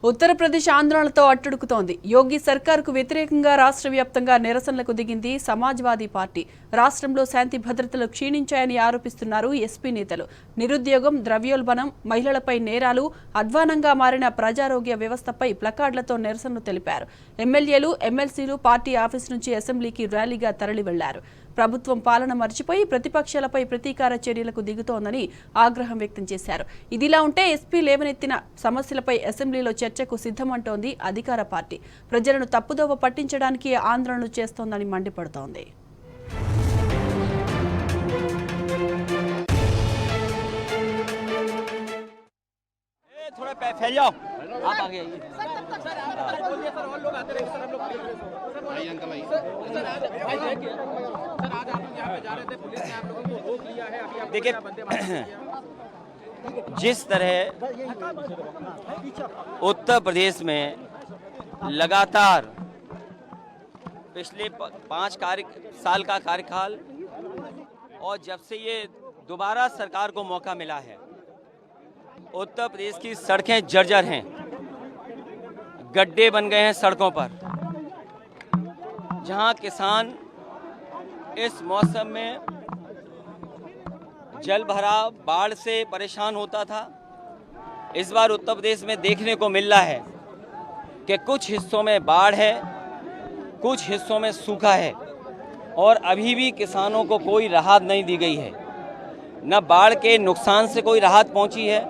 ఉత్తరప్రదేశ్ ఆందోళనలతో అట్టుడుకుతోంది. యోగి సర్కార్కు వ్యతిరేకంగా రాష్ట్ర వ్యాప్తంగా నిరసనలకు దిగింది సమాజ్వాదీ పార్టీ. రాష్ట్రంలో శాంతి భద్రతలు క్షీణించాయని ఆరోపిస్తున్నారు ఎస్పీ నేతలు. నిరుద్యోగం, ద్రవ్యోల్బణం, మహిళలపై నేరాలు, అధ్వానంగా మారిన ప్రజారోగ్య వ్యవస్థపై ప్లకార్డులతో నిరసనలు తెలిపారు. ఎమ్మెల్యేలు, ఎమ్మెల్సీలు పార్టీ ఆఫీస్ నుంచి అసెంబ్లీకి ర్యాలీగా తరలి వెళ్లారు. ప్రభుత్వం పాలన మర్చిపోయి ప్రతిపక్షాలపై ప్రతీకార చర్యలకు దిగుతోందని ఆగ్రహం వ్యక్తం చేశారు. ఇదిలా ఉంటే ఎస్పీ లేవనెత్తిన సమస్యలపై అసెంబ్లీలో చర్చకు సిద్ధమంటోంది అధికార పార్టీ. ప్రజలను తప్పుదోవ పట్టించడానికి ఆందోళనలు చేస్తోందని మండిపడుతోంది. देखिए, जिस तरह उत्तर प्रदेश में लगातार पिछले 5 साल का कार्यकाल और जब से ये दोबारा सरकार को मौका मिला है, उत्तर प्रदेश की सड़कें जर्जर हैं, गड्ढे बन गए हैं सड़कों पर। जहां किसान इस मौसम में जल भराव, बाढ़ से परेशान होता था, इस बार उत्तर प्रदेश में देखने को मिल रहा है कि कुछ हिस्सों में बाढ़ है, कुछ हिस्सों में सूखा है और अभी भी किसानों को कोई राहत नहीं दी गई है। न बाढ़ के नुकसान से कोई राहत पहुंची है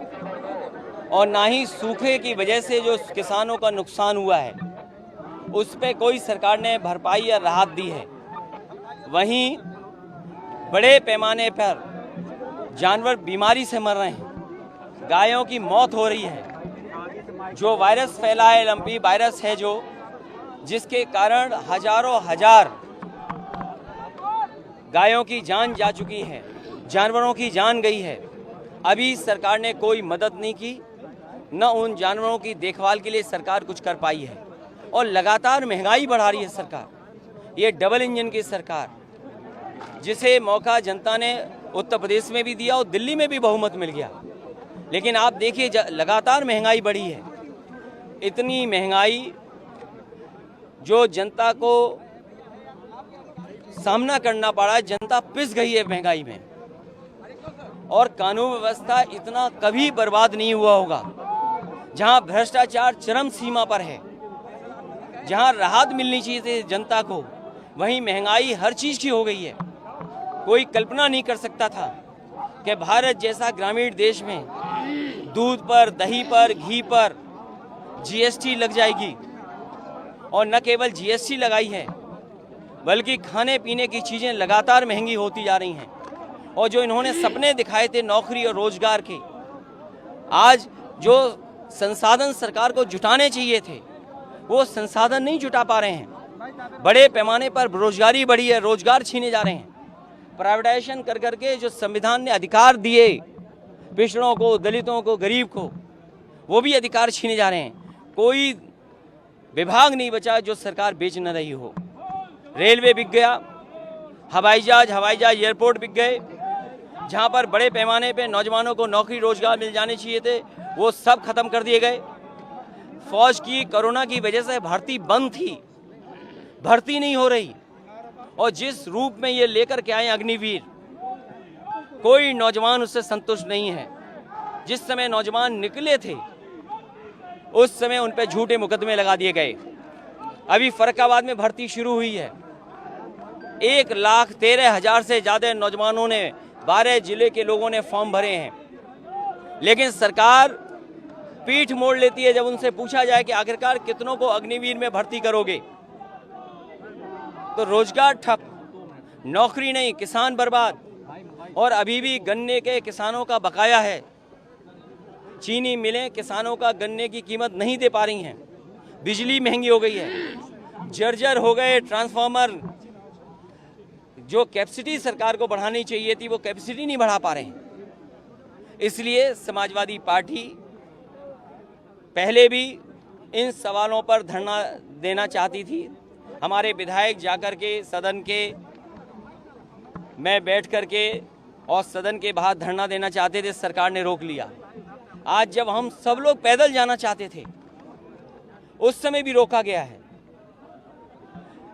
और ना ही सूखे की वजह से जो किसानों का नुकसान हुआ है उस पे कोई सरकार ने भरपाई या राहत दी है। वहीं बड़े पैमाने पर जानवर बीमारी से मर रहे हैं, गायों की मौत हो रही है। जो वायरस फैला है, लंपी वायरस है जो, जिसके कारण हजारों हजार गायों की जान जा चुकी है, जानवरों की जान गई है। अभी सरकार ने कोई मदद नहीं की, न उन जानवरों की देखभाल के लिए सरकार कुछ कर पाई है और लगातार महंगाई बढ़ा रही है सरकार। ये डबल इंजन की सरकार, जिसे मौका जनता ने उत्तर प्रदेश में भी दिया और दिल्ली में भी बहुमत मिल गया, लेकिन आप देखिए लगातार महंगाई बढ़ी है। इतनी महंगाई जो जनता को सामना करना पड़ा है, जनता पिस गई है महंगाई में। और कानून व्यवस्था इतना कभी बर्बाद नहीं हुआ होगा। जहां भ्रष्टाचार चरम सीमा पर है, जहां राहत मिलनी चाहिए थी जनता को, वहीं महंगाई हर चीज की हो गई है। कोई कल्पना नहीं कर सकता था कि भारत जैसा ग्रामीण देश में दूध पर, दही पर, घी पर जीएसटी लग जाएगी। और न केवल जीएसटी लगाई है बल्कि खाने पीने की चीजें लगातार महंगी होती जा रही हैं। और जो इन्होंने सपने दिखाए थे नौकरी और रोजगार के, आज जो संसाधन सरकार को जुटाने चाहिए थे वो संसाधन नहीं जुटा पा रहे हैं। बड़े पैमाने पर बेरोजगारी बढ़ी है, रोजगार छीने जा रहे हैं। प्राइवेटाइजेशन कर करके जो संविधान ने अधिकार दिए पिछड़ों को, दलितों को, गरीब को, वो भी अधिकार छीने जा रहे हैं। कोई विभाग नहीं बचा जो सरकार बेच न रही हो। रेलवे बिक गया, हवाई जहाज एयरपोर्ट बिक गए। जहां पर बड़े पैमाने पे नौजवानों को नौकरी रोजगार मिल जाने चाहिए थे वो सब खत्म कर दिए गए। फौज की कोरोना की वजह से भर्ती बंद थी, भर्ती नहीं हो रही। और जिस रूप में ये लेकर के आए अग्निवीर, कोई नौजवान उससे संतुष्ट नहीं है। जिस समय नौजवान निकले थे उस समय उन पे झूठे मुकदमे लगा दिए गए। अभी फर्रुखाबाद में भर्ती शुरू हुई है। 1,13,000 से ज्यादा नौजवानों ने 12 जिले के लोगों ने फॉर्म भरे हैं, लेकिन सरकार पीठ मोड़ लेती है जब उनसे पूछा जाए कि आखिरकार कितनों को अग्निवीर में भर्ती करोगे। तो रोजगार ठप, नौकरी नहीं, किसान बर्बाद। और अभी भी गन्ने के किसानों का बकाया है। चीनी मिलें किसानों का गन्ने की कीमत नहीं दे पा रही हैं। बिजली महंगी हो गई है, जर्जर हो गए ट्रांसफार्मर। जो कैपेसिटी सरकार को बढ़ानी चाहिए थी वो कैपेसिटी नहीं बढ़ा पा रहे हैं। इसलिए समाजवादी पार्टी पहले भी इन सवालों पर धरना देना चाहती थी। हमारे विधायक जाकर के सदन के में बैठ करके और सदन के बाहर धरना देना चाहते थे, सरकार ने रोक लिया। आज जब हम सब लोग पैदल जाना चाहते थे उस समय भी रोका गया है।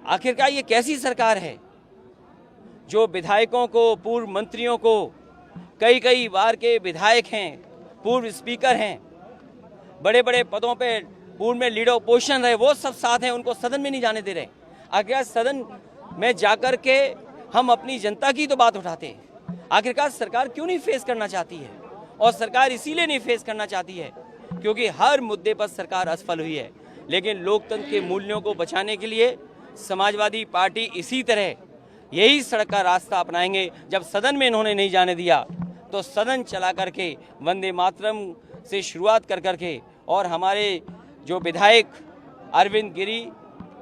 आखिरकार ये कैसी सरकार है जो विधायकों को, पूर्व मंत्रियों को, कई कई बार के विधायक हैं, पूर्व स्पीकर हैं, बड़े बड़े पदों पे पूर्व में लीडर ओपोजिशन रहे, वो सब साथ हैं, उनको सदन में नहीं जाने दे रहे। आखिरकार सदन में जाकर के हम अपनी जनता की तो बात उठाते हैं। आखिरकार सरकार क्यों नहीं फेस करना चाहती है? और सरकार इसीलिए नहीं फेस करना चाहती है क्योंकि हर मुद्दे पर सरकार असफल हुई है। लेकिन लोकतंत्र के मूल्यों को बचाने के लिए समाजवादी पार्टी इसी तरह यही सड़क का रास्ता अपनाएंगे। जब सदन में इन्होंने नहीं जाने दिया तो सदन चला करके वंदे मातरम से शुरुआत कर करके और हमारे जो विधायक अरविंद गिरी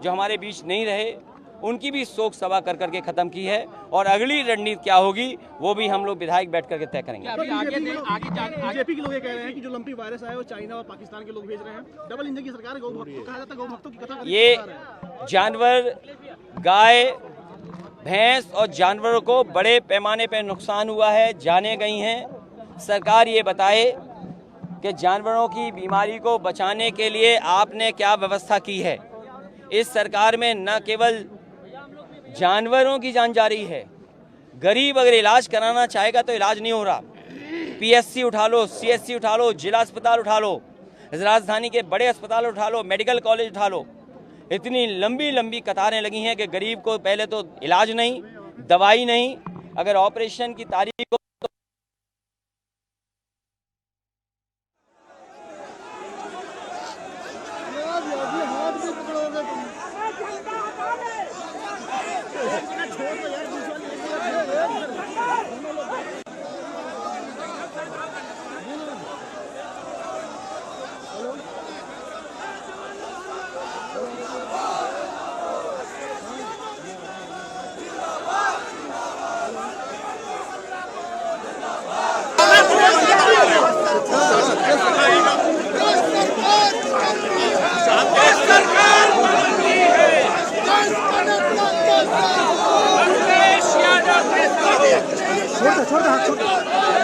जो हमारे बीच नहीं रहे, उनकी भी शोक सभा कर करके खत्म की है। और अगली रणनीति क्या होगी वो भी हम लोग विधायक बैठ करके तय करेंगे। बीजेपी के लोग ये कह रहे हैं कि जो लंपी वायरस आया वो चाइना और पाकिस्तान के लोग भेज रहे हैं। डबल इंजन की सरकार है, गौ भक्तों कहा जाता है, गौ भक्तों की कथा। ये जानवर, गाय, भैंस और जानवरों को बड़े पैमाने पर नुकसान हुआ है, जाने गई हैं। सरकार ये बताए कि जानवरों की बीमारी को बचाने के लिए आपने क्या व्यवस्था की है। इस सरकार में न केवल जानवरों की जान जा रही है, गरीब अगर इलाज कराना चाहेगा तो इलाज नहीं हो रहा। पीएससी उठा लो, सीएससी उठा लो, जिला अस्पताल उठा लो, राजधानी के बड़े अस्पताल उठा लो, मेडिकल कॉलेज उठा लो, इतनी लंबी लंबी कतारें लगी हैं कि गरीब को पहले तो इलाज नहीं, दवाई नहीं, अगर ऑपरेशन की तारीख को छोड़ दे हाथ, छोड़ दे।